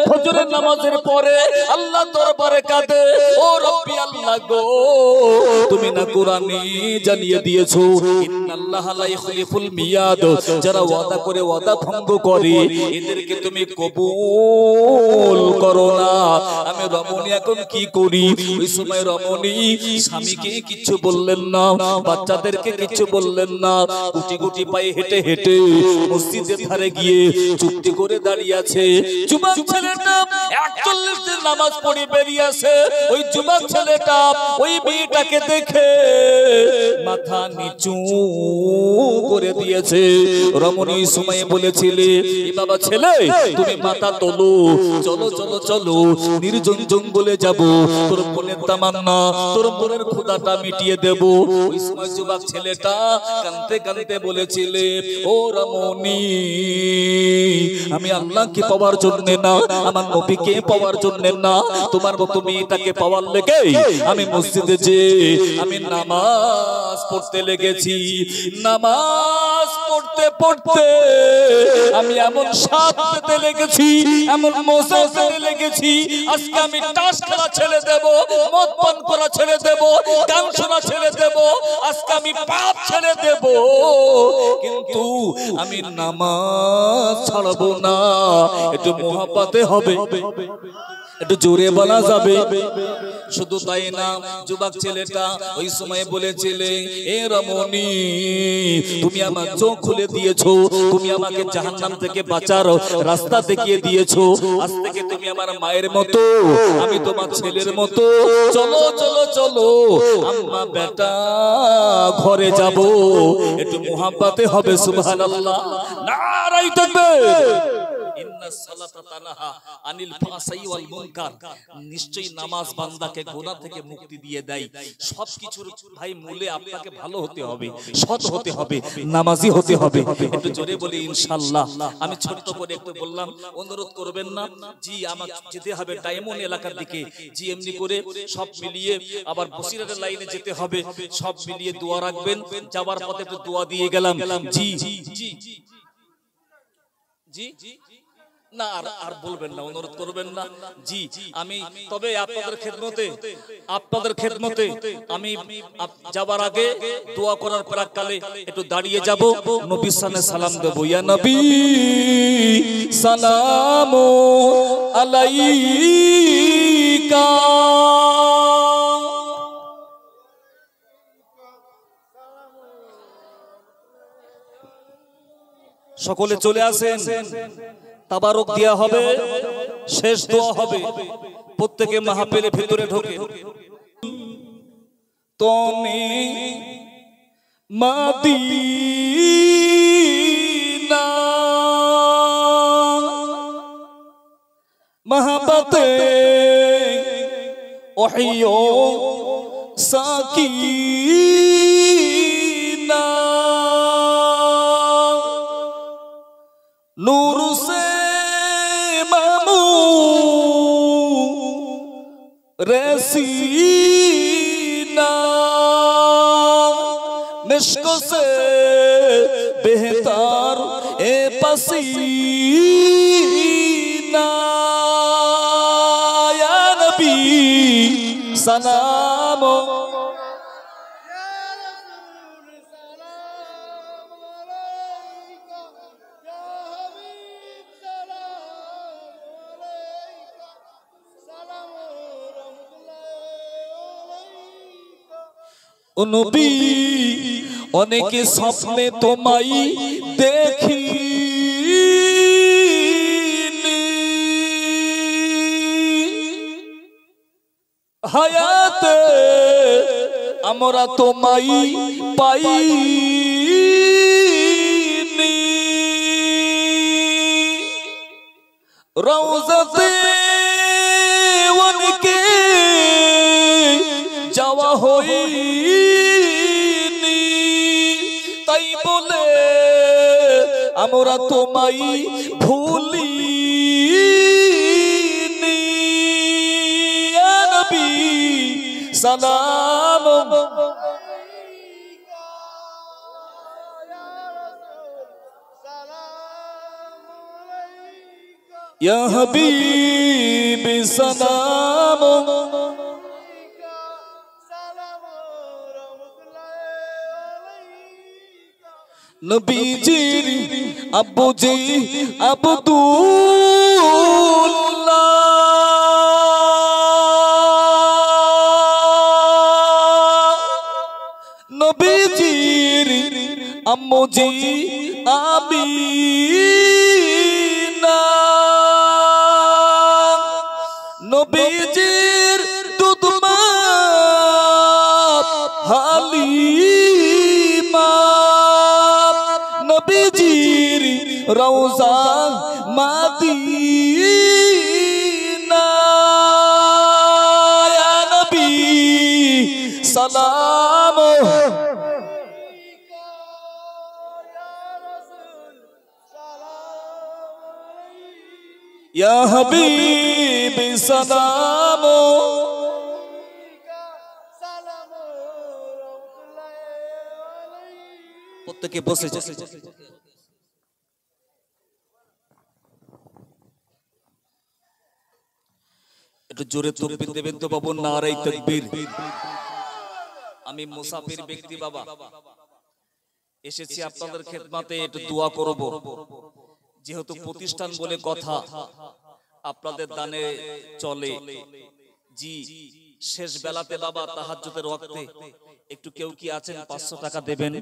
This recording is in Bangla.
ফজরের নামাজের পরে আল্লাহ দরবারে কাঁদে, ও রব্বি আল্লাহ গো, তুমি না কোরআনে জানিয়ে দিয়েছো ইন্নাল্লাহা লা ইখলিফুল মিয়াদ, যারা ওয়াদা করে ওয়াদা ভঙ্গ করে এদেরকে তুমি কবুল করো না। আমি রমণী এখন কি করি? ওই সময় রমণী স্বামীকে কিছু বললেন না, বাচ্চাদেরকে কিছু বললেন না, গুটি গুটি পায়ে হেঁটে হেঁটে মসজিদের ধারে গিয়ে চুপটি করে দাঁড়িয়ে আছে। যুবক ছেলেটা 41 দিন নামাজ পড়ে বেরিয়েছে। ওই যুবক ছেলেটা ওই মেয়েটাকে দেখে মাথা নিচু করে দিয়েছে। রমণী সময় বলেছিলে, এ বাবা ছেলে তুমি মাথা তোলো, চলো চলো চলো নির্জন জঙ্গলে যাব, তোর মনের তামান্না, তোর মনের ক্ষুধাটা মিটিয়ে দেব। ওই সময় যুবক ছেলেটা কাঁদতে কাঁদতে বলেছিলে, ও রমণী আমি আল্লাহকে পাওয়ার জন্য না, আমার নবীকে পাওয়ার জন্য না, তোমার মতো মেয়েটাকে পাওয়ার লেগে আমি মসজিদে যে আমি নামাজ পড়তে লেগেছি। নামাজ পড়তে পড়তে আমি এমন স্বাদ পেতে লেগেছি, এমন মজা পেতে লেগেছি, আজকে আমি তাস খেলা ছেড়ে দেব, মদ পান করা ছেড়ে দেব, গান শোনা ছেড়ে দেব, আজকে আমি পাপ ছেড়ে দেব, কিন্তু আমি নামাজ ছাড়বো না। একটু মোহাব্বতে হবে, একটু জোরে বলা যাবে। শুধু তাই না, যুবক ছেলেটা ওই সময় বলেছিলে, এ রমণী তুমি আমার চোখ খুলে দিয়েছো, তুমি আমাকে জাহান্নাম থেকে বাঁচার রাস্তা দেখিয়ে দিয়েছো, আজ থেকে তুমি আমার মায়ের মতো, আমি তোমার ছেলের মতো, চলো চলো চলো আম্মা বেটা ঘরে যাব। একটু মোহাব্বতে হবে। সুবহানাল্লাহ, নারায়ে তাকবীর। নিশ্চয়ই নামাজ বান্দাকে গুনাহ থেকে মুক্তি দিয়ে দেয়। সবকিছুর ভাই মূলে আপনাকে ভালো হতে হবে, সৎ হতে হবে, নামাজি হতে হবে। একটু জোরে বলি ইনশাআল্লাহ। আমি ছোট্ট করে একটু বললাম, অনুরোধ করবেন না জি, আমাকে যেতে হবে ডায়মন্ড এলাকার দিকে, জি এমনি করে সব মিলিয়ে আবার বসিরহাটের লাইনে যেতে হবে, সব মিলিয়ে দোয়া রাখবেন। যাবার পথে একটু দোয়া দিয়ে গেলাম। জি জি জি জি জি না, আর বলবেন না, অনুরোধ করবেন না। জি আমি তবে আপনাদের খেদমতে আমি যাবার আগে দোয়া করার প্রাককালে একটু দাঁড়িয়ে যাব, নবীর সামনে সালাম দেব। ইয়া নবী সালামু আলাইকা, সকলে চলে আসেন, তাবারক দেয়া হবে, শেষ দোয়া হবে, প্রত্যেকে মাহফিলের ভিতরে ঢোকে। তোনে মদিনা মহব্বতে ওহিও সাকিনা, नूर से मामू रसीना, मिश्क से बेहतर ए पसीना, या नबी सलाम নবী। অনেকে স্বপ্নে তোমায় দেখি, হায়াতে আমরা তোমায় পাইনি, রওজাতে অনেকে যাওয়া হয়নি, তাই বলে আমরা তোমায় ভুলিনি, ইয়া নবী সালাম ইয়া হাবিবি সালাম নবীজির আব্বুজি আব্দুল্লাহ নবীজির আম্মুজি আমিনা নবীজির দুধমা হালিমা নবীজির রওজা মাদিনা ইয়া নবী সালাম ইয়া হাবিবি সালাম প্রত্যেকে বসে যান একটু জোরে তাকবীর দেবেন তো বাবু নারে তাকবীর আমি মুসাফির ব্যক্তি বাবা এসেছি আপনাদের খেদমতে একটু দোয়া করব যেহেতু প্রতিষ্ঠান বলে কথা আপনাদের দানে চলে জি শেষ বেলাতে বাবা তাহাজ্জুদের ওয়াক্তে একটু কেউ কি আছেন 500 টাকা দেবেন